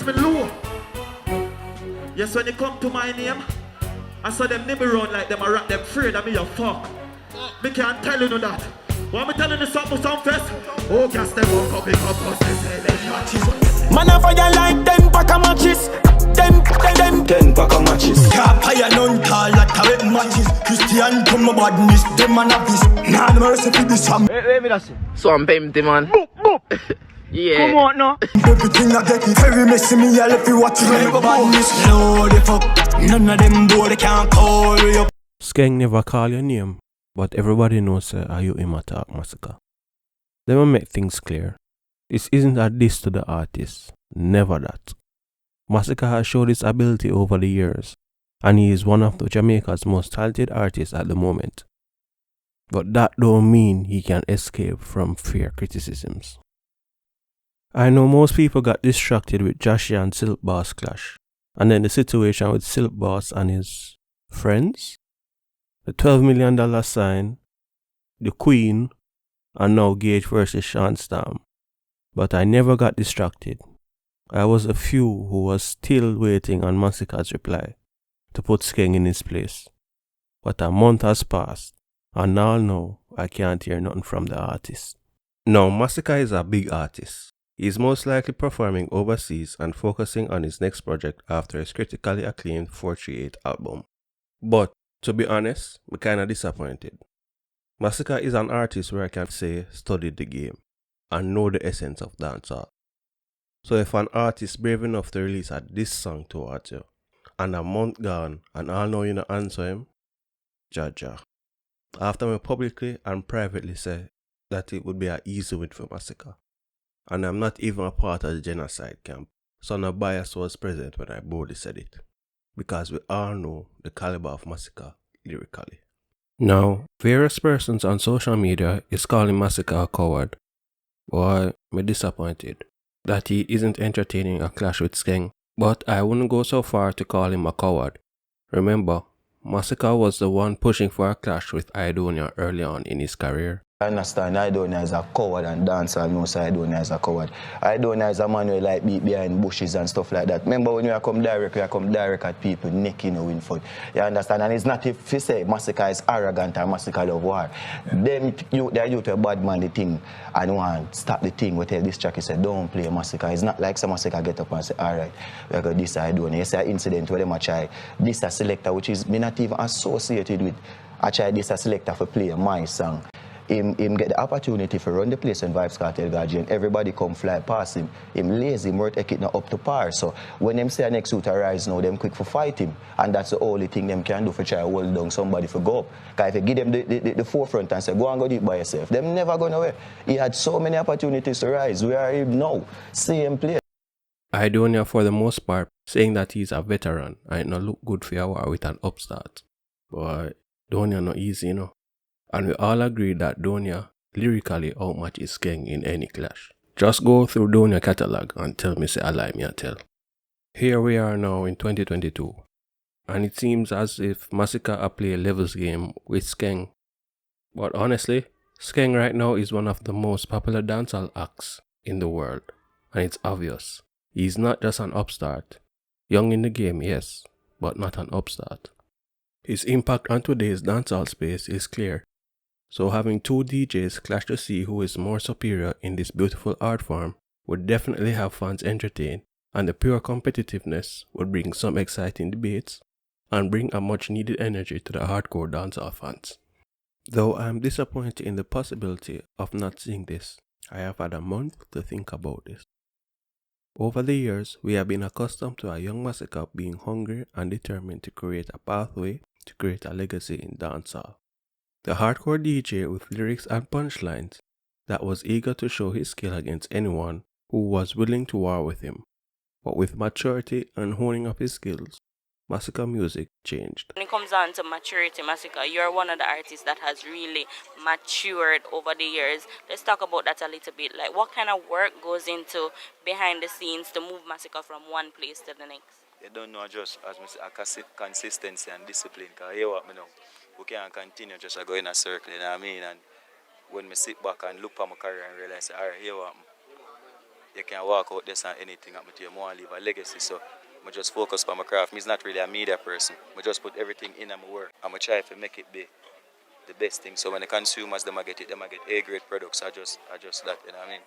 me low. Yes, when it come to my name, I saw them nibble around like them, I rap them afraid of me, you fuck. Me can't tell you that. Why me telling you something, some fest? Oh, cast them up, up, up, us, man, I fire like 10 pack of matches. 10 pack of matches. Can't fire none tall like a matches. Christian come a badness, them man have this. Nah, no mercy for this one. Wait, me that's it. So I'm empty, man. Yeah. Come on now. Everything I get it very messy. Me I left you watching the badness. Load the fuck. None of them boy they can't call you up. Skeng never call your name, but everybody knows are you him attack Masicka. Let me make things clear. This isn't a diss to the artist. Never that. Masicka has showed his ability over the years, and he is one of the Jamaica's most talented artists at the moment. But that don't mean he can escape from fair criticisms. I know most people got distracted with Joshy and Silk Boss clash, and then the situation with Silk Boss and his friends, the $12 million sign, the Queen, and now Gage versus Sean Storm. But I never got distracted. I was a few who was still waiting on Masicka's reply to put Skeng in his place. But a month has passed, and now I can't hear nothing from the artist. Now, Masicka is a big artist. He is most likely performing overseas and focusing on his next project after his critically acclaimed 438 album. But, to be honest, I'm kinda disappointed. Masicka is an artist where I can say studied the game and know the essence of dancehall. So if an artist brave enough to release a diss song towards you, and a month gone and all know you not answer him, Jaja. After me publicly and privately say that it would be an easy win for Masicka. And I'm not even a part of the genocide camp, so no bias was present when I boldly said it. Because we all know the caliber of Masicka lyrically. Now, various persons on social media is calling Masicka a coward. Boy, I'm disappointed that he isn't entertaining a clash with Skeng, but I wouldn't go so far to call him a coward. Remember, Masicka was the one pushing for a clash with Idonia early on in his career. I understand Idonia is a coward and dancer knows Idonia is a coward. Idonia is a man who like beat behind bushes and stuff like that. Remember when you come direct at people, neck in a win for it. You understand? And it's not if you say Masicka is arrogant or Masicka love war. Them they do to a bad man the thing and want to stop the thing. We tell this track, he said, don't play Masicka. It's not like some Masicka get up and say, alright, we got this Idonia. You see an incident where them try this a selector, which is me not even associated with. I try this a selector for play my song. Him get the opportunity to run the place in Vibes Cartel Guardian. Everybody come fly past him. Him lazy, him work it not up to par. So when them say next suit arise now, them quick for fight him. And that's the only thing them can do for try to hold down somebody for go up. Because if you give them the forefront and say, go and go do it by yourself, them never gonna away. He had so many opportunities to rise. Where are him now? Same place. Idonia for the most part saying that he's a veteran and it not look good for a war with an upstart. But Donia not easy, you know. And we all agree that Donia lyrically outmatches Skeng in any clash. Just go through Donia catalog and tell me say I lie me a tell. Here we are now in 2022, and it seems as if Masicka are play a levels game with Skeng. But honestly, Skeng right now is one of the most popular dancehall acts in the world, and it's obvious. He's not just an upstart. Young in the game, yes, but not an upstart. His impact on today's dancehall space is clear. So having two DJs clash to see who is more superior in this beautiful art form would definitely have fans entertained, and the pure competitiveness would bring some exciting debates and bring a much needed energy to the hardcore dancehall fans. Though I am disappointed in the possibility of not seeing this, I have had a month to think about this. Over the years, we have been accustomed to a young Masicka being hungry and determined to create a pathway to create a legacy in dancehall. The hardcore DJ with lyrics and punchlines that was eager to show his skill against anyone who was willing to war with him. But with maturity and honing up his skills, Masicka music changed. When it comes down to maturity, Masicka, you're one of the artists that has really matured over the years. Let's talk about that a little bit. Like, what kind of work goes into behind the scenes to move Masicka from one place to the next? You don't know just as I say, consistency and discipline. Because hear what me know. We can't continue just go in a circle, you know what I mean? And when I sit back and look at my career and realize, alright, here what you can walk out this and anything happen to you. I want to leave a legacy. So I just focus on my craft. I'm not really a media person. I just put everything in my work. I'm try to make it be the best thing. So when the consumers them get it, them get A-grade products. I just that, you know what I mean?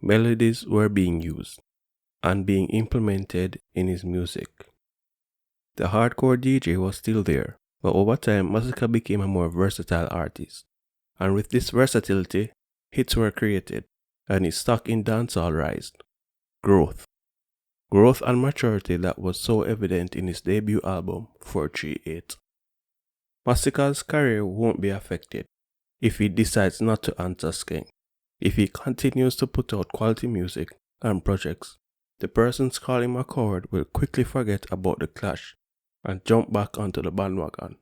Melodies were being used and being implemented in his music. The hardcore DJ was still there, but over time Masicka became a more versatile artist. And with this versatility, hits were created, and his stock in dancehall rised. Growth and maturity that was so evident in his debut album, 438. Masicka's career won't be affected if he decides not to answer Skeng. If he continues to put out quality music and projects, the persons calling him a coward will quickly forget about the clash and jump back onto the bandwagon.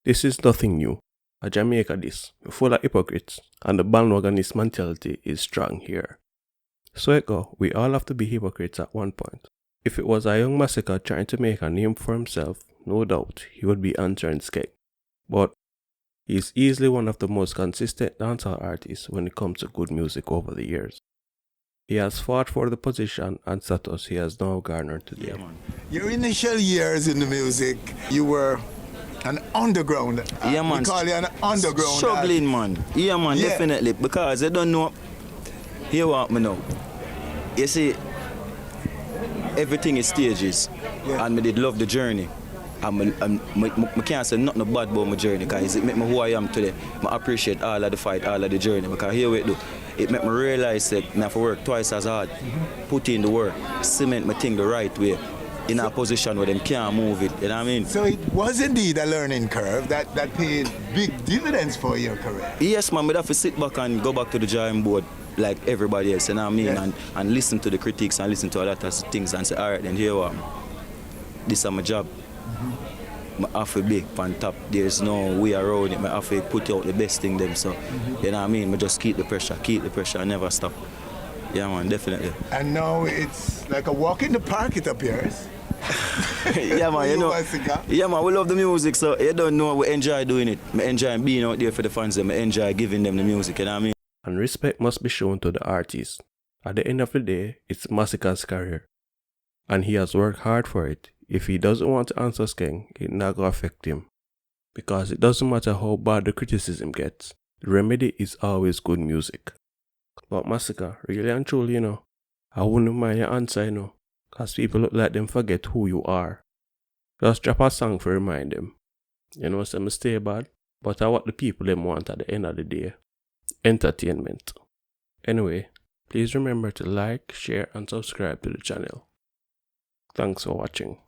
This is nothing new. A Jamaica this, full of hypocrites, and the bandwagonist mentality is strong here. So we all have to be hypocrites at one point. If it was a young Masicka trying to make a name for himself, no doubt he would be answering Skeng. But he is easily one of the most consistent dancehall artists when it comes to good music over the years. He has fought for the position and status he has now garnered today. Your initial years in the music, you were an underground. Yeah, man. We call you an underground. Struggling, man. Yeah, man, definitely. Because they don't know. Here what me know. You see, everything is stages. Yeah. And me did love the journey. And I can't say nothing bad about my journey because it make me who I am today. I appreciate all of the fight, all of the journey. Because here we do. It make me realize that I have to work twice as hard. Put in the work, cement my thing the right way. In a position where them can't move it, you know what I mean? So it was indeed a learning curve that paid big dividends for your career. Yes, man, but I have to sit back and go back to the drawing board like everybody else, you know what I mean? Yes. And listen to the critiques and listen to a lot of things and say, all right, then here what? This is my job. I have to be on top. There's no way around it. I have to put out the best thing them. So, you know what I mean? I just keep the pressure and never stop. Yeah, man, definitely. And now it's like a walk in the park, it appears. Yeah, man, you know. Yeah, man, we love the music, so you don't know, we enjoy doing it. I enjoy being out there for the fans, I enjoy giving them the music, you know what I mean? And respect must be shown to the artist. At the end of the day, it's Masicka's career. And he has worked hard for it. If he doesn't want to answer Skeng, it's not going to affect him. Because it doesn't matter how bad the criticism gets, the remedy is always good music. But Masicka, really and truly, I wouldn't mind your answer, because people look like them forget who you are. Just drop a song to remind them. Some stay bad, but I what the people them want at the end of the day. Entertainment. Anyway, please remember to like, share and subscribe to the channel. Thanks for watching.